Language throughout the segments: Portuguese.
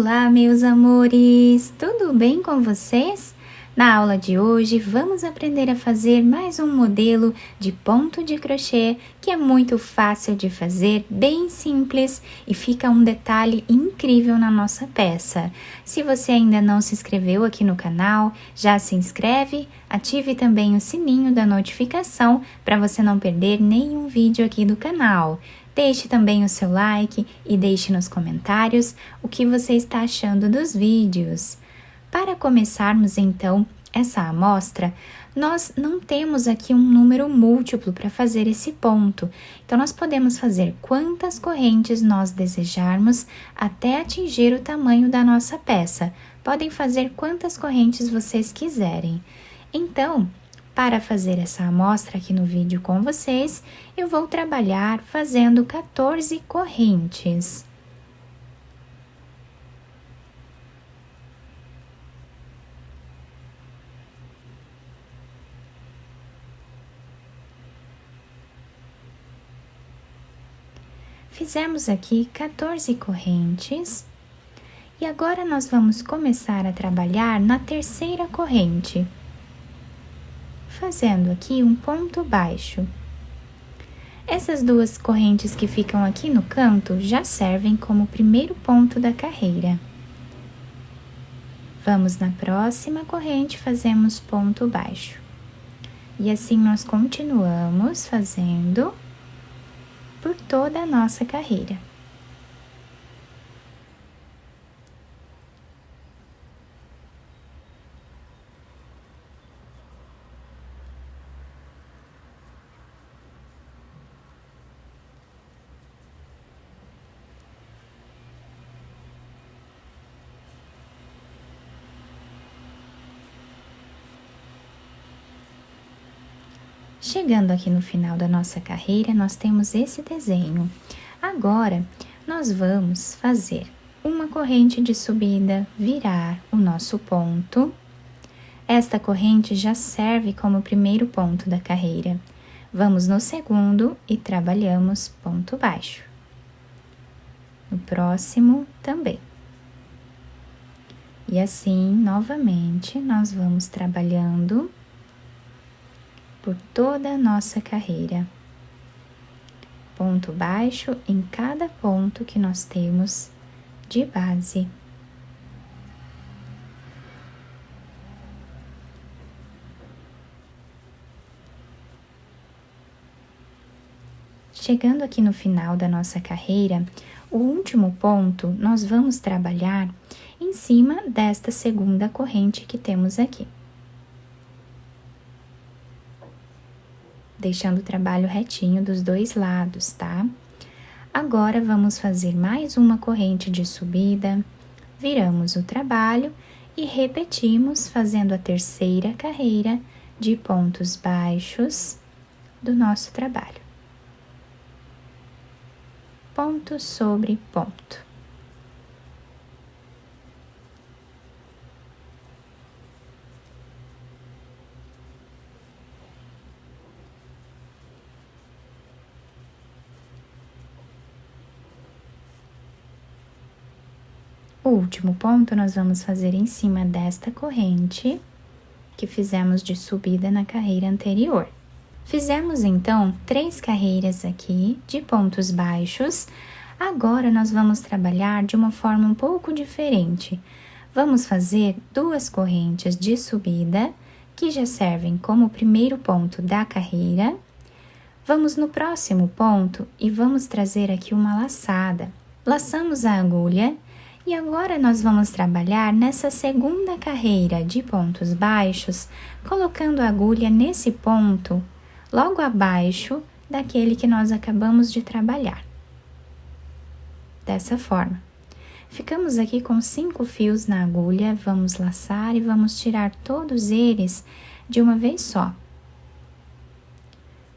Olá, meus amores! Tudo bem com vocês? Na aula de hoje, vamos aprender a fazer mais um modelo de ponto de crochê que é muito fácil de fazer, bem simples e fica um detalhe incrível na nossa peça. Se você ainda não se inscreveu aqui no canal, já se inscreve, ative também o sininho da notificação para você não perder nenhum vídeo aqui do canal. Deixe também o seu like e deixe nos comentários o que você está achando dos vídeos. Para começarmos então essa amostra, nós não temos aqui um número múltiplo para fazer esse ponto. Então, nós podemos fazer quantas correntes nós desejarmos até atingir o tamanho da nossa peça. Podem fazer quantas correntes vocês quiserem. Então, para fazer essa amostra aqui no vídeo com vocês, eu vou trabalhar fazendo 14 correntes. Fizemos aqui 14 correntes e agora nós vamos começar a trabalhar na terceira corrente, fazendo aqui um ponto baixo. Essas duas correntes que ficam aqui no canto já servem como primeiro ponto da carreira. Vamos na próxima corrente, fazemos ponto baixo. E assim nós continuamos fazendo por toda a nossa carreira. Chegando aqui no final da nossa carreira, nós temos esse desenho. Agora, nós vamos fazer uma corrente de subida, virar o nosso ponto. Esta corrente já serve como primeiro ponto da carreira. Vamos no segundo e trabalhamos ponto baixo. No próximo também. E assim, novamente, nós vamos trabalhando por toda a nossa carreira. Ponto baixo em cada ponto que nós temos de base. Chegando aqui no final da nossa carreira, o último ponto nós vamos trabalhar em cima desta segunda corrente que temos aqui. Deixando o trabalho retinho dos dois lados, tá? Agora, vamos fazer mais uma corrente de subida, viramos o trabalho e repetimos fazendo a terceira carreira de pontos baixos do nosso trabalho. Ponto sobre ponto. O último ponto nós vamos fazer em cima desta corrente que fizemos de subida na carreira anterior. Fizemos então 3 carreiras aqui de pontos baixos. Agora nós vamos trabalhar de uma forma um pouco diferente. Vamos fazer 2 correntes de subida que já servem como primeiro ponto da carreira. Vamos no próximo ponto e vamos trazer aqui uma laçada. Laçamos a agulha. E agora, nós vamos trabalhar nessa segunda carreira de pontos baixos, colocando a agulha nesse ponto, logo abaixo daquele que nós acabamos de trabalhar. Dessa forma. Ficamos aqui com 5 fios na agulha, vamos laçar e vamos tirar todos eles de uma vez só.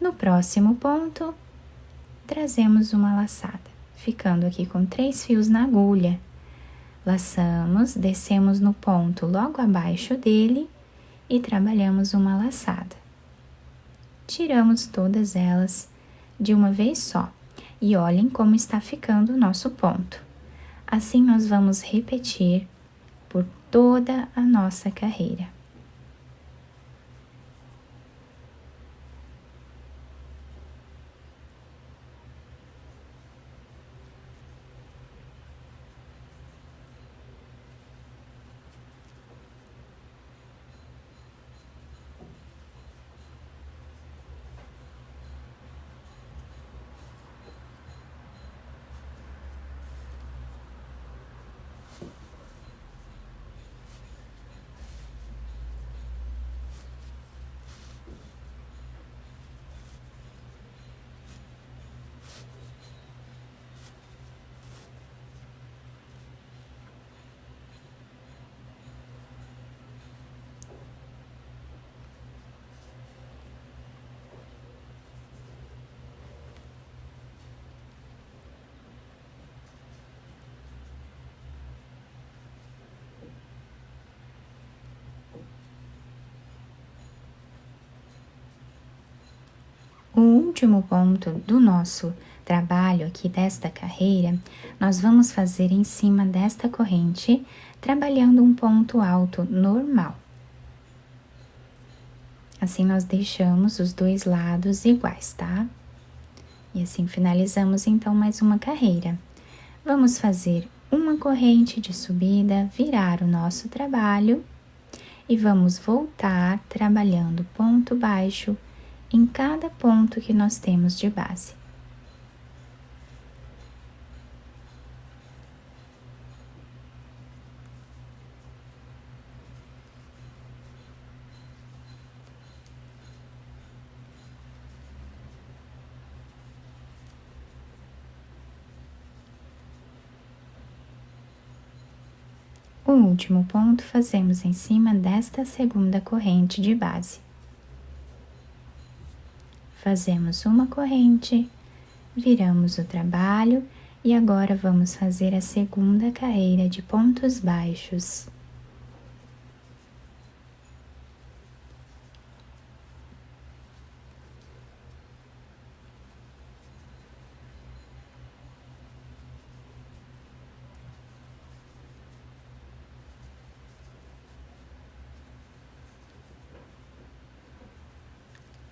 No próximo ponto, trazemos uma laçada, ficando aqui com 3 fios na agulha. Laçamos, descemos no ponto logo abaixo dele e trabalhamos uma laçada. Tiramos todas elas de uma vez só e olhem como está ficando o nosso ponto. Assim nós vamos repetir por toda a nossa carreira. O último ponto do nosso trabalho aqui desta carreira, nós vamos fazer em cima desta corrente, trabalhando um ponto alto normal. Assim nós deixamos os dois lados iguais, tá? E assim finalizamos então mais uma carreira. Vamos fazer uma corrente de subida, virar o nosso trabalho e vamos voltar trabalhando ponto baixo em cada ponto que nós temos de base. O último ponto fazemos em cima desta segunda corrente de base. Fazemos uma corrente, viramos o trabalho e agora vamos fazer a segunda carreira de pontos baixos.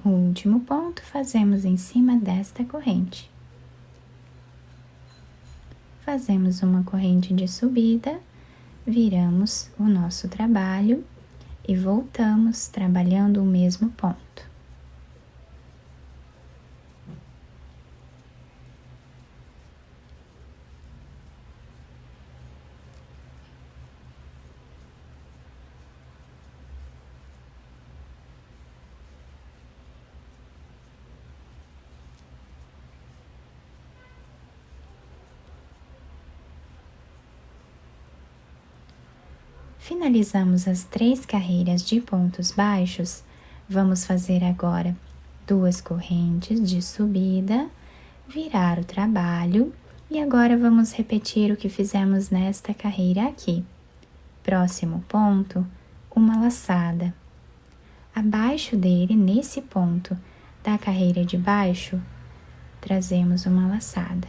O último ponto fazemos em cima desta corrente. Fazemos uma corrente de subida, viramos o nosso trabalho e voltamos trabalhando o mesmo ponto. Finalizamos as 3 carreiras de pontos baixos, vamos fazer agora 2 correntes de subida, virar o trabalho e agora vamos repetir o que fizemos nesta carreira aqui. Próximo ponto, uma laçada. Abaixo dele, nesse ponto da carreira de baixo, trazemos uma laçada.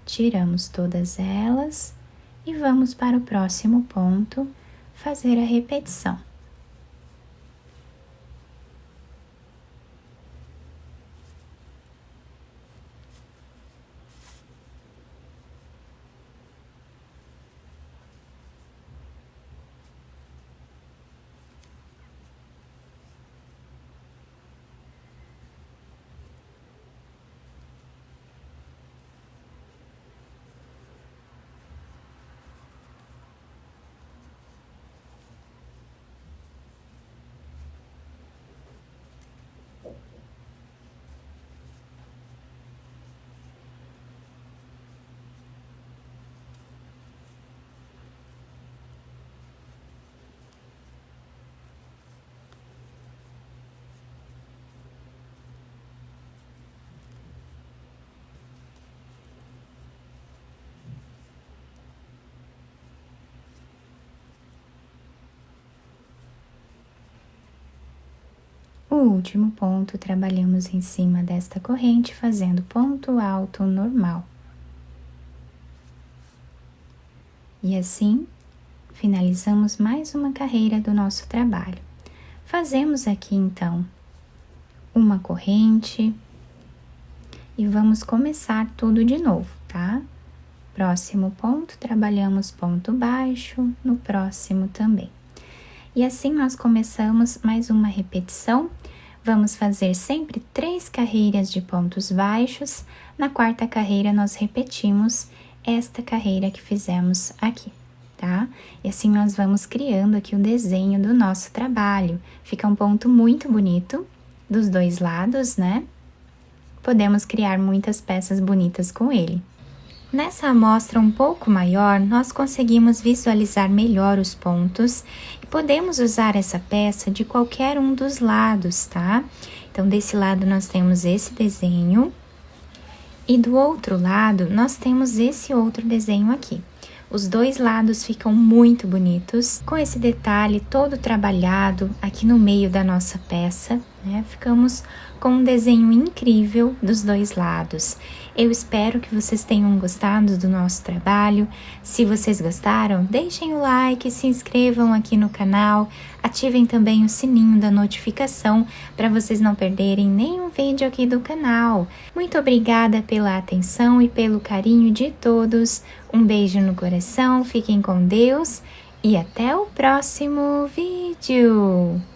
Tiramos todas elas e vamos para o próximo ponto, fazer a repetição. O último ponto, trabalhamos em cima desta corrente, fazendo ponto alto normal. E assim, finalizamos mais uma carreira do nosso trabalho. Fazemos aqui então uma corrente e vamos começar tudo de novo, tá? Próximo ponto, trabalhamos ponto baixo, no próximo também. E assim nós começamos mais uma repetição. Vamos fazer sempre 3 carreiras de pontos baixos. Na quarta carreira nós repetimos esta carreira que fizemos aqui, tá? E assim nós vamos criando aqui o desenho do nosso trabalho. Fica um ponto muito bonito dos dois lados, né? Podemos criar muitas peças bonitas com ele. Nessa amostra um pouco maior, nós conseguimos visualizar melhor os pontos e podemos usar essa peça de qualquer um dos lados, tá? Então, desse lado nós temos esse desenho e do outro lado nós temos esse outro desenho aqui. Os dois lados ficam muito bonitos, com esse detalhe todo trabalhado aqui no meio da nossa peça, né? Ficamos com um desenho incrível dos dois lados. Eu espero que vocês tenham gostado do nosso trabalho. Se vocês gostaram, deixem o like, se inscrevam aqui no canal, ativem também o sininho da notificação para vocês não perderem nenhum vídeo aqui do canal. Muito obrigada pela atenção e pelo carinho de todos. Um beijo no coração, fiquem com Deus e até o próximo vídeo!